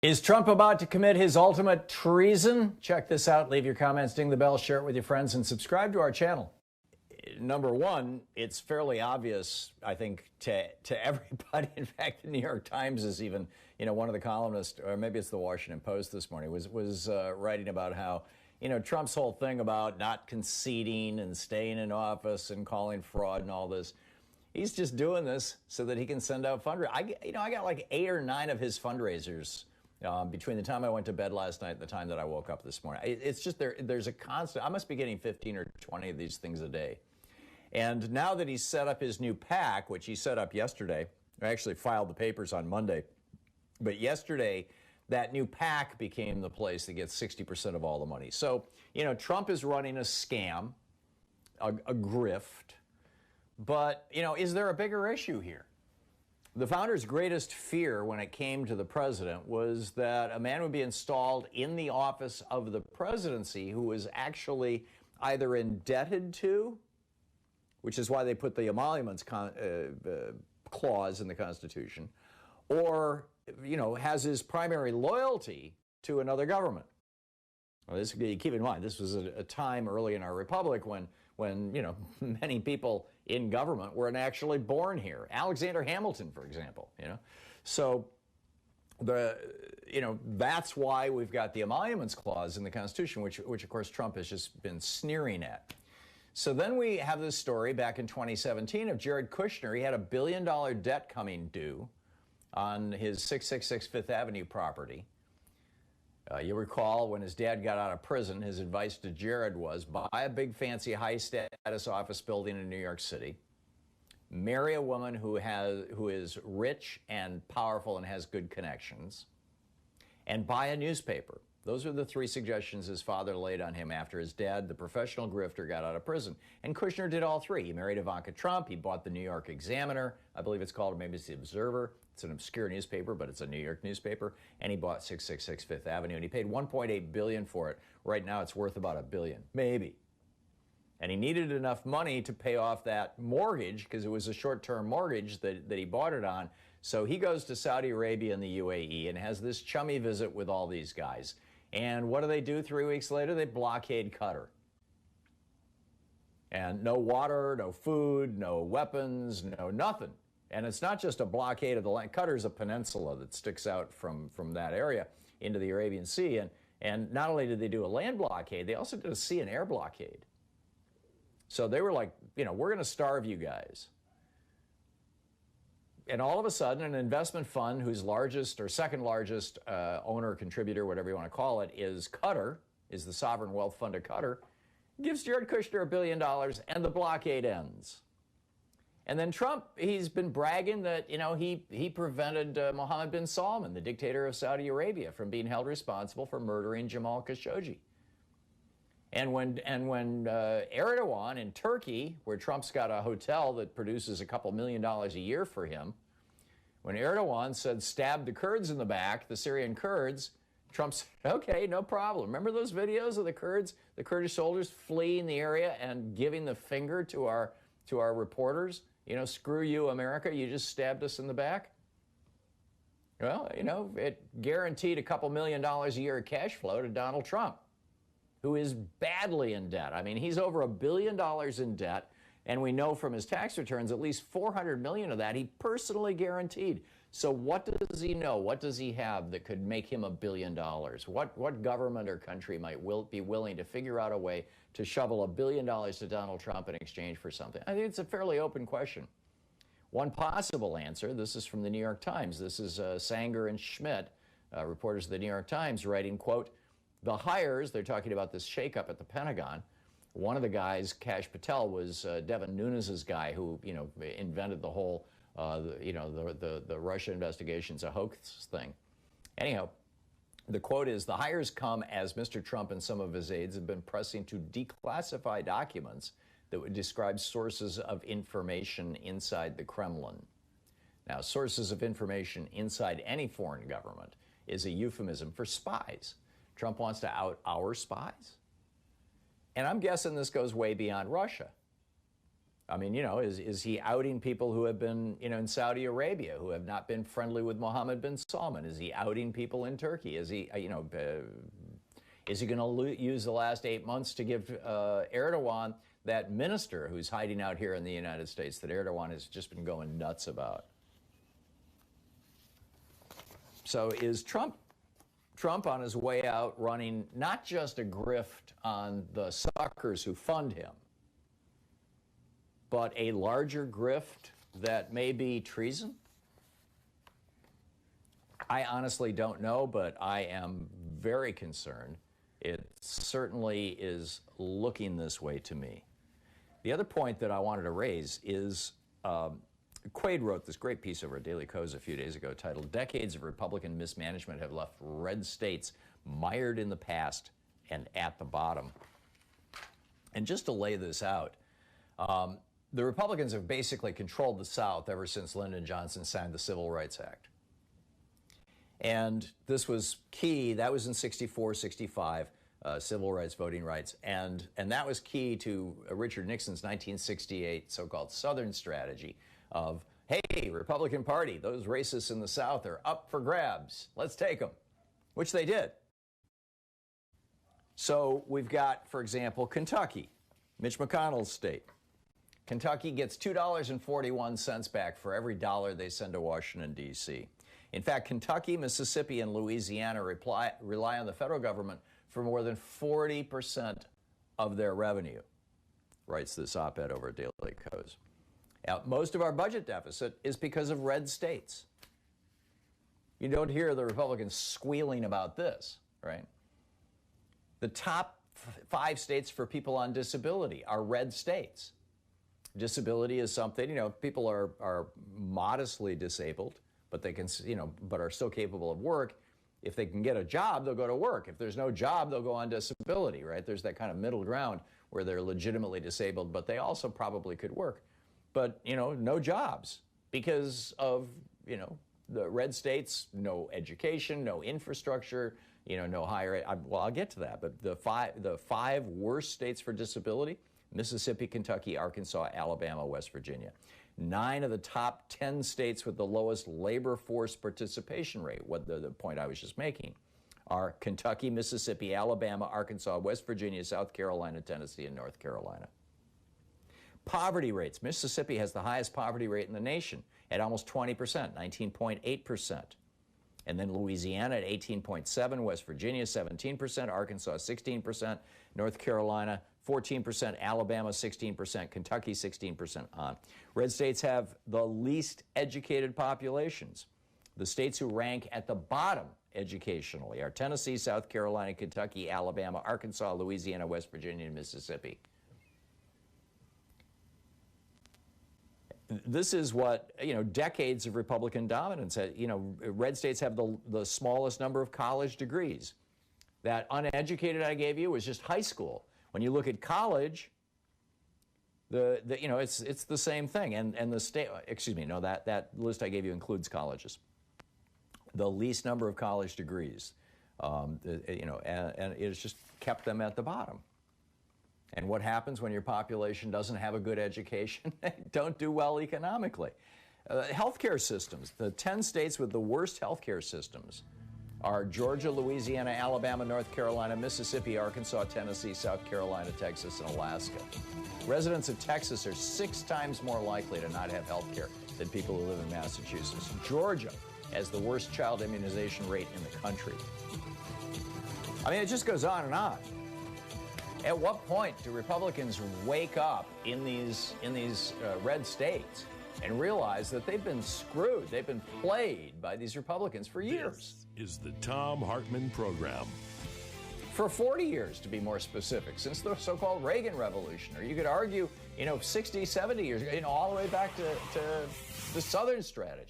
Is Trump about to commit his ultimate treason? Check this out. Leave your comments, ding the bell, share it with your friends, and subscribe to our channel. Number one, it's fairly obvious, I think, to everybody. In fact, the New York Times is even, one of the columnists, or maybe it's the Washington Post this morning, was writing about how, Trump's whole thing about not conceding and staying in office and calling fraud and all this. He's just doing this so that he can send out fundraisers. I got like 8 or 9 of his fundraisers between the time I went to bed last night and the time that I woke up this morning. It's just there's a constant. I must be getting 15 or 20 of these things a day. And now that he's set up his new PAC, which he set up yesterday, I actually filed the papers on Monday, but yesterday that new PAC became the place that gets 60% of all the money. So, Trump is running a scam, a grift, but, is there a bigger issue here? The founders' greatest fear when it came to the president was that a man would be installed in the office of the presidency who was actually either indebted to, which is why they put the emoluments clause in the Constitution, or, has his primary loyalty to another government. Well, keep in mind, this was a time early in our republic when many people in government weren't actually born here. Alexander Hamilton, for example, So that's why we've got the emoluments clause in the Constitution, which of course Trump has just been sneering at. So then we have this story back in 2017 of Jared Kushner. He had $1 billion debt coming due on his 666 Fifth Avenue property. You'll recall when his dad got out of prison, his advice to Jared was buy a big fancy high status office building in New York City, marry a woman who is rich and powerful and has good connections, and buy a newspaper. Those are the 3 suggestions his father laid on him after his dad, the professional grifter, got out of prison. And Kushner did all 3. He married Ivanka Trump. He bought the New York Examiner. I believe it's called, maybe it's the Observer. It's an obscure newspaper, but it's a New York newspaper. And he bought 666 Fifth Avenue, and he paid $1.8 billion for it. Right now, it's worth about $1 billion, maybe. And he needed enough money to pay off that mortgage, because it was a short-term mortgage that he bought it on. So he goes to Saudi Arabia and the UAE and has this chummy visit with all these guys. And what do? 3 weeks later, they blockade Qatar. And no water, no food, no weapons, no nothing. And it's not just a blockade of the land. Qatar's a peninsula that sticks out from that area into the Arabian Sea. And not only did they do a land blockade, they also did a sea and air blockade. So they were like, we're going to starve you guys. And all of a sudden, an investment fund whose largest or second largest owner, contributor, whatever you want to call it, is Qatar, is the sovereign wealth fund of Qatar, gives Jared Kushner $1 billion, and the blockade ends. And then Trump, he's been bragging that, he prevented Mohammed bin Salman, the dictator of Saudi Arabia, from being held responsible for murdering Jamal Khashoggi. And when Erdogan in Turkey, where Trump's got a hotel that produces a couple $1 million a year for him, when Erdogan said stab the Kurds in the back, the Syrian Kurds, Trump said, okay, no problem. Remember those videos of the Kurds, the Kurdish soldiers fleeing the area and giving the finger to our reporters? Screw you, America, you just stabbed us in the back. Well, it guaranteed a couple $1 million a year of cash flow to Donald Trump, who is badly in debt. I mean, he's over $1 billion in debt, and we know from his tax returns at least $400 million of that he personally guaranteed. So what does he know? What does he have that could make him $1 billion? What government or country might be willing to figure out a way to shovel $1 billion to Donald Trump in exchange for something? I think it's a fairly open question. One possible answer, this is from the New York Times. This is Sanger and Schmidt, reporters of the New York Times, writing, quote, the hires, they're talking about this shakeup at the Pentagon. One of the guys, Kash Patel, was Devin Nunes's guy who, invented the whole, the Russia investigation's a hoax thing. Anyhow, the quote is, the hires come as Mr. Trump and some of his aides have been pressing to declassify documents that would describe sources of information inside the Kremlin. Now, sources of information inside any foreign government is a euphemism for spies. Trump wants to out our spies? And I'm guessing this goes way beyond Russia. I mean, is he outing people who have been, in Saudi Arabia, who have not been friendly with Mohammed bin Salman? Is he outing people in Turkey? Is he, is he going to use the last 8 months to give Erdogan, that minister who's hiding out here in the United States, that Erdogan has just been going nuts about? So is Trump on his way out running not just a grift on the suckers who fund him, but a larger grift that may be treason? I honestly don't know, but I am very concerned. It certainly is looking this way to me. The other point that I wanted to raise is Quaid wrote this great piece over at Daily Kos a few days ago titled "Decades of Republican Mismanagement Have Left Red States Mired in the Past and at the Bottom." And just to lay this out, the Republicans have basically controlled the South ever since Lyndon Johnson signed the Civil Rights Act. And this was key. That was in 64, 65, civil rights, voting rights. And that was key to Richard Nixon's 1968 so-called Southern strategy of, hey, Republican Party, those racists in the South are up for grabs. Let's take them, which they did. So we've got, for example, Kentucky, Mitch McConnell's state. Kentucky gets $2.41 back for every dollar they send to Washington, D.C. In fact, Kentucky, Mississippi, and Louisiana rely on the federal government for more than 40% of their revenue, writes this op-ed over at Daily Kos. Now, most of our budget deficit is because of red states. You don't hear the Republicans squealing about this, right? The top 5 states for people on disability are red states. Disability is something, people are modestly disabled, but they can, but are still capable of work. If they can get a job, they'll go to work. If there's no job, they'll go on disability, right? There's that kind of middle ground where they're legitimately disabled, but they also probably could work. But, no jobs because of, the red states, no education, no infrastructure, no higher, well, I'll get to that. But the five worst states for disability: Mississippi, Kentucky, Arkansas, Alabama, West Virginia. 9 of the top 10 states with the lowest labor force participation rate, what the point I was just making, are Kentucky, Mississippi, Alabama, Arkansas, West Virginia, South Carolina, Tennessee, and North Carolina. Poverty rates. Mississippi has the highest poverty rate in the nation at almost 20%, 19.8%. And then Louisiana at 18.7%, West Virginia 17%, Arkansas 16%, North Carolina 14%, Alabama 16%, Kentucky 16% on. Red states have the least educated populations. The states who rank at the bottom educationally are Tennessee, South Carolina, Kentucky, Alabama, Arkansas, Louisiana, West Virginia, and Mississippi. This is what, decades of Republican dominance, red states have the smallest number of college degrees. That uneducated I gave you was just high school. When you look at college, it's the same thing. And the state, that list I gave you includes colleges. The least number of college degrees, and it's just kept them at the bottom. And what happens when your population doesn't have a good education? They don't do well economically. Healthcare systems. The 10 states with the worst healthcare systems are Georgia, Louisiana, Alabama, North Carolina, Mississippi, Arkansas, Tennessee, South Carolina, Texas, and Alaska. Residents of Texas are 6 times more likely to not have health care than people who live in Massachusetts. Georgia has the worst child immunization rate in the country. It just goes on and on. At what point do Republicans wake up in these red states and realize that they've been screwed, they've been played by these Republicans for years? This is the Thom Hartmann Program. For 40 years, to be more specific, since the so-called Reagan Revolution, or you could argue, 60, 70 years, all the way back to the Southern strategy.